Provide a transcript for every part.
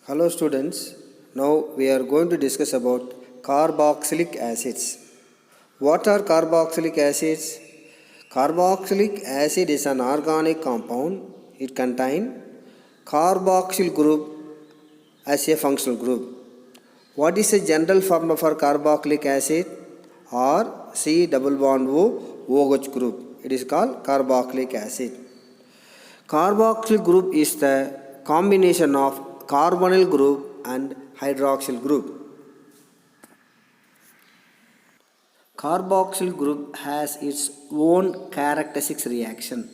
Hello students, now we are going to discuss about carboxylic acids. What are carboxylic acids? Carboxylic acid is an organic compound. It contains carboxyl group as a functional group. What is the general formula for carboxylic acid? R C double bond O OH group. It is called carboxylic acid. Carboxyl group is the combination of carbonyl group and hydroxyl group. Carboxyl group has its own characteristic reaction.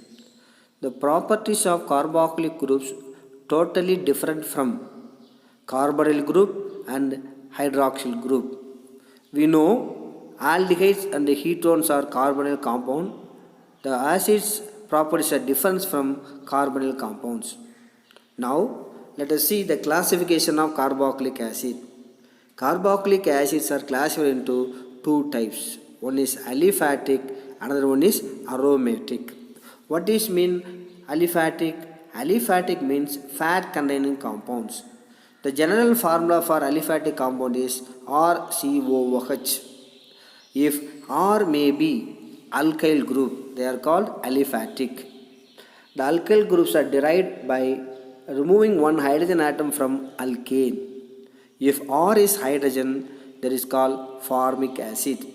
The properties of carboxylic groups totally different from carbonyl group and hydroxyl group. We know aldehydes and ketones are carbonyl compound. The acids properties are different from carbonyl compounds. Now let us see the classification of carboxylic acid. Carboxylic acids are classified into two types. One is aliphatic, another one is aromatic. What is mean aliphatic? Aliphatic means fat containing compounds. The general formula for aliphatic compound is RCOOH. If R may be alkyl group, they are called aliphatic. The alkyl groups are derived by removing one hydrogen atom from alkane. If R is hydrogen, that is called formic acid.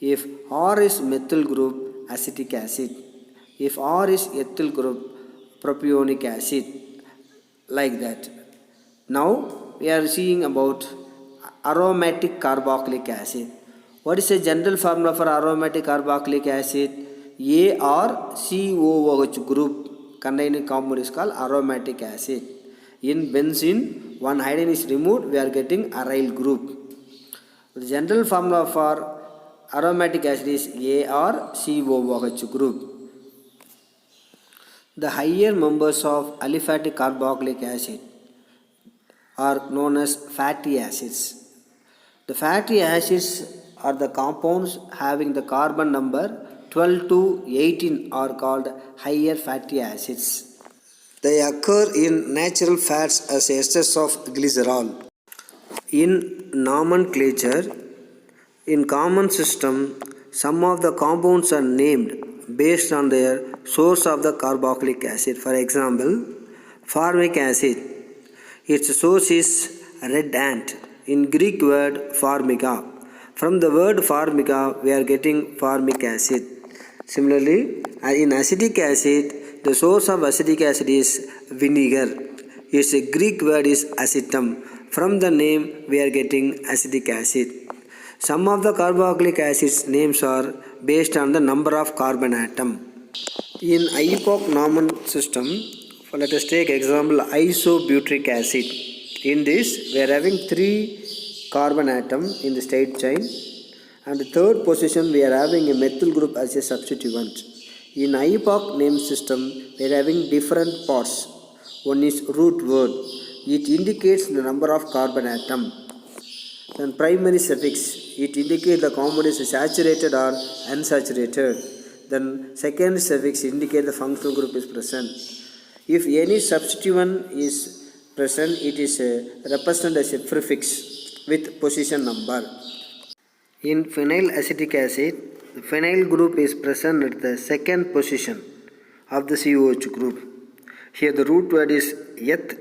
If R is methyl group, acetic acid. If R is ethyl group, propionic acid. Like that. Now we are seeing about aromatic carboxylic acid. What is the general formula for aromatic carboxylic acid? ArCOOH group containing compound is called aromatic acid. In benzene, one hydrogen is removed, we are getting aryl group. The general formula for aromatic acid is ArCOOH group. The higher members of aliphatic carboxylic acid are known as fatty acids. The fatty acids are the compounds having the carbon number 12 to 18 are called higher fatty acids. They occur in natural fats as esters of glycerol. In nomenclature, in common system, some of the compounds are named based on their source of the carboxylic acid. For example, formic acid, its source is red ant. In Greek word formica. From the word formica, we are getting formic acid. Similarly, in acetic acid, the source of acetic acid is vinegar. Its Greek word is acetum. From the name, we are getting acetic acid. Some of the carboxylic acids names are based on the number of carbon atom. In IUPAC nomen system, let us take example isobutyric acid. In this, we are having 3 carbon atom in the state chain. And the third position, we are having a methyl group as a substituent. In IUPAC name system, we are having different parts. One is root word. It indicates the number of carbon atom. Then primary suffix. It indicates the compound is saturated or unsaturated. Then secondary suffix indicates the functional group is present. If any substituent is present, it is represented as a prefix with position number. In phenyl acetic acid, the phenyl group is present at the second position of the COH group. Here the root word is eth,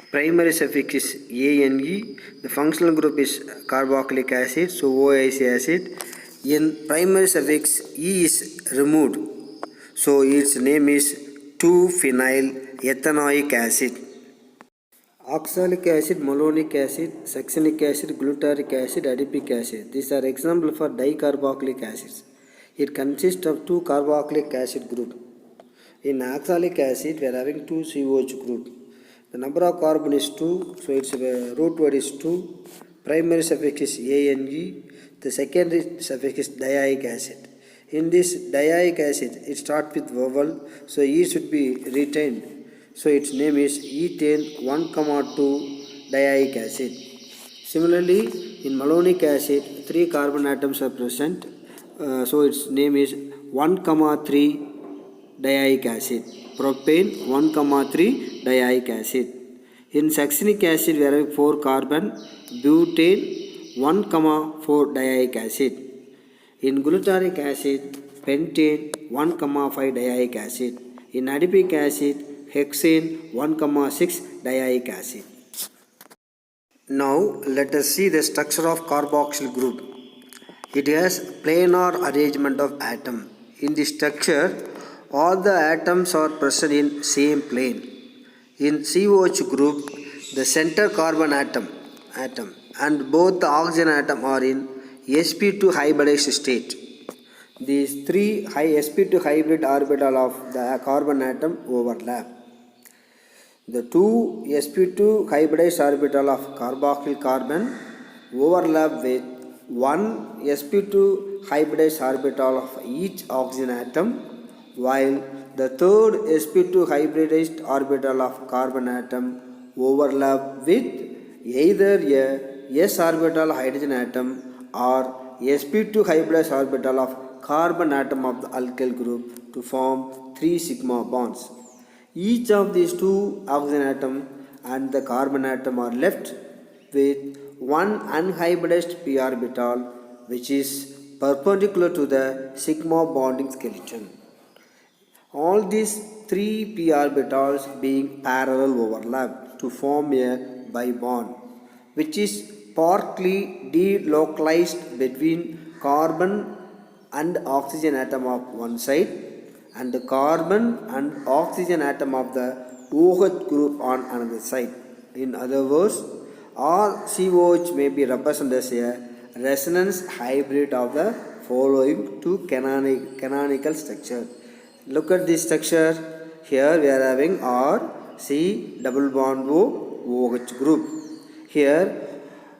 primary suffix is ANE, the functional group is carboxylic acid, so OIC acid. In primary suffix E is removed, so its name is 2-phenyl ethanoic acid. Oxalic acid, malonic acid, succinic acid, glutaric acid, adipic acid. These are examples for dicarboxylic acids. It consists of 2 carboxylic acid group. In oxalic acid, we are having 2 COH group. The number of carbon is 2, so its root word is 2. Primary suffix is ANE. The secondary suffix is dioic acid. In this dioic acid, it starts with vowel, so E should be retained. So its name is ethane 1,2 dioic acid. Similarly, in malonic acid, 3 carbon atoms are present. So its name is 1,3 dioic acid. Propane 1,3 dioic acid. In succinic acid, we are having 4 carbon, butane, 1, 4 dioic acid. In glutaric acid, pentane, 1, 5 dioic acid. In adipic acid, hexane, 1, 6 dioic acid. Now let us see the structure of carboxyl group. It has planar arrangement of atom. In the structure, all the atoms are present in same plane. In COH group, the center carbon atom and both the oxygen atom are in sp2 hybridized state. These three sp2 hybrid orbital of the carbon atom overlap. The two sp2 hybridized orbital of carboxyl carbon overlap with one sp2 hybridized orbital of each oxygen atom, while the third sp2 hybridized orbital of carbon atom overlap with either a s orbital hydrogen atom or sp2 hybridized orbital of carbon atom of the alkyl group to form 3 sigma bonds. Each of these two oxygen atom and the carbon atom are left with one unhybridized p orbital which is perpendicular to the sigma bonding skeleton. All these three p orbitals being parallel overlap to form a bibond which is partly delocalized between carbon and oxygen atom of one side and the carbon and oxygen atom of the OH group on another side. In other words, all COH may be represented as a resonance hybrid of the following two canonical structure. Look at this structure. Here we are having R, C, double bond O, OH group. Here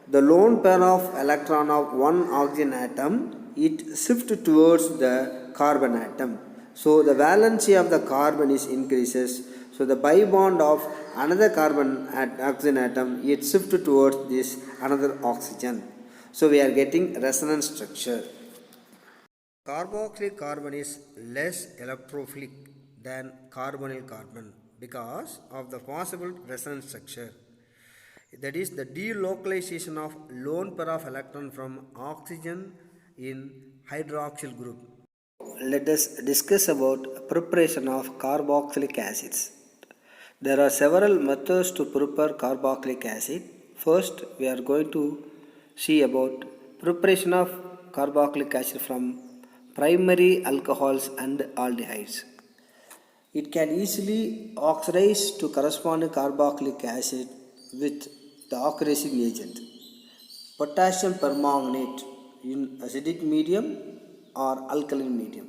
the lone pair of electron of one oxygen atom, it shifts towards the carbon atom. So the valency of the carbon is increases. So the bibond of another carbon oxygen atom, it shifts towards this another oxygen. So we are getting resonance structure. Carboxylic carbon is less electrophilic than carbonyl carbon because of the possible resonance structure. That is the delocalization of lone pair of electron from oxygen in hydroxyl group. Let us discuss about preparation of carboxylic acids. There are several methods to prepare carboxylic acid. First, we are going to see about preparation of carboxylic acid from primary alcohols and aldehydes. It can easily oxidize to corresponding carboxylic acid with the oxidizing agent potassium permanganate in acidic medium or alkaline medium.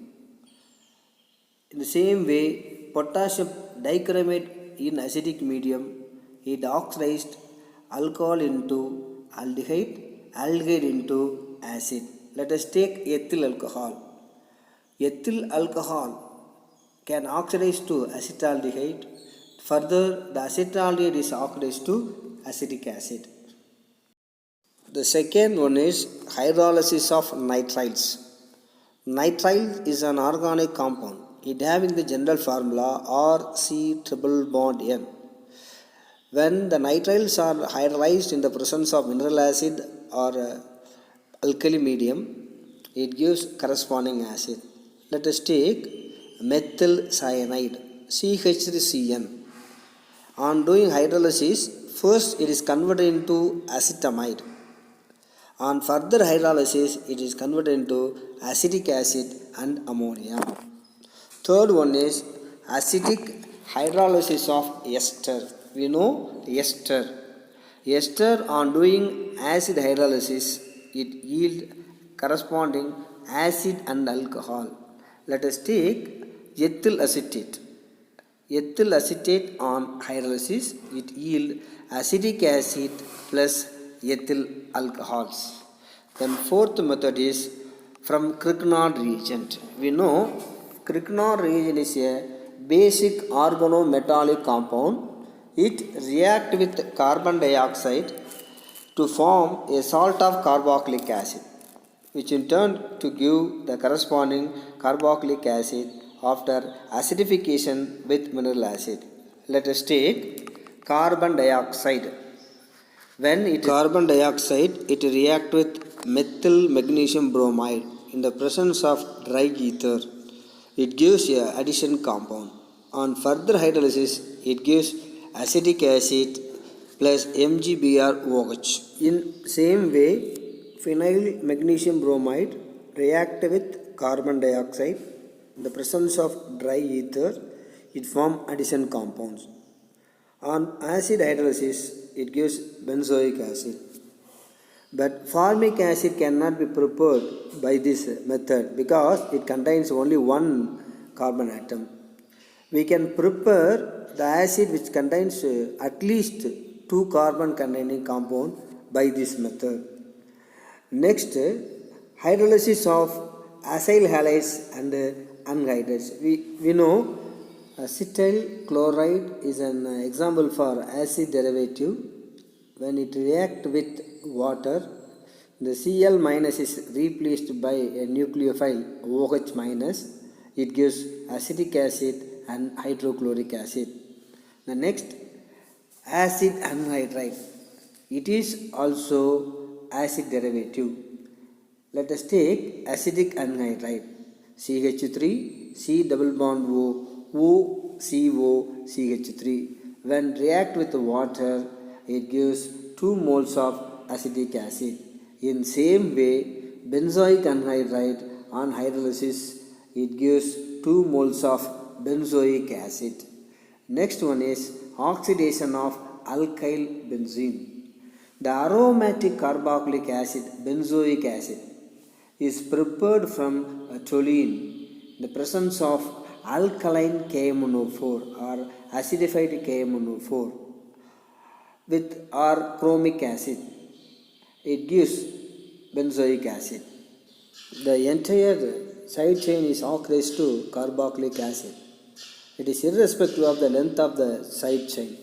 In the same way, potassium dichromate in acidic medium, it oxidized alcohol into aldehyde, aldehyde into acid. Let us take ethyl alcohol. Ethyl alcohol can oxidize to acetaldehyde. Further, the acetaldehyde is oxidized to acetic acid. The second one is hydrolysis of nitriles. Nitrile is an organic compound. It having the general formula RC triple bond N. When the nitriles are hydrolyzed in the presence of mineral acid or alkali medium, it gives corresponding acid. Let us take methyl cyanide CH3CN. On doing hydrolysis, first it is converted into acetamide. On further hydrolysis, it is converted into acetic acid and ammonia. Third one is acidic hydrolysis of ester. We know ester. Ester on doing acid hydrolysis, it yield corresponding acid and alcohol. Let us take ethyl acetate. Ethyl acetate on hydrolysis, it yield acetic acid plus ethyl alcohols. Then fourth method is from Grignard reagent. We know Grignard reagent is a basic organometallic compound. It reacts with carbon dioxide to form a salt of carboxylic acid, which in turn to give the corresponding carboxylic acid after acidification with mineral acid. Let us take carbon dioxide. When it carbon dioxide, it reacts with methyl magnesium bromide in the presence of dry ether. It gives a addition compound. On further hydrolysis, it gives acetic acid plus MgBrOH. In same way, phenyl magnesium bromide react with carbon dioxide. In the presence of dry ether, it forms addition compounds. On acid hydrolysis, it gives benzoic acid. But formic acid cannot be prepared by this method because it contains only one carbon atom. We can prepare the acid which contains at least two carbon containing compound by this method. Next, hydrolysis of acyl halides and anhydrides. We know acetyl chloride is an example for acid derivative. When it reacts with water, the Cl minus is replaced by a nucleophile OH minus. It gives acetic acid and hydrochloric acid. The next, acid anhydride. It is also acid derivative. Let us take acidic anhydride. CH3, C double bond O, O, CO, CH3. When react with water, it gives 2 moles of acetic acid. In same way, benzoic anhydride on hydrolysis, it gives 2 moles of benzoic acid. Next one is oxidation of alkyl benzene. The aromatic carboxylic acid, benzoic acid, is prepared from toluene in the presence of alkaline KMnO4 or acidified KMnO4 with or chromic acid. It gives benzoic acid. The entire side chain is oxidized to carboxylic acid. It is irrespective of the length of the side chain.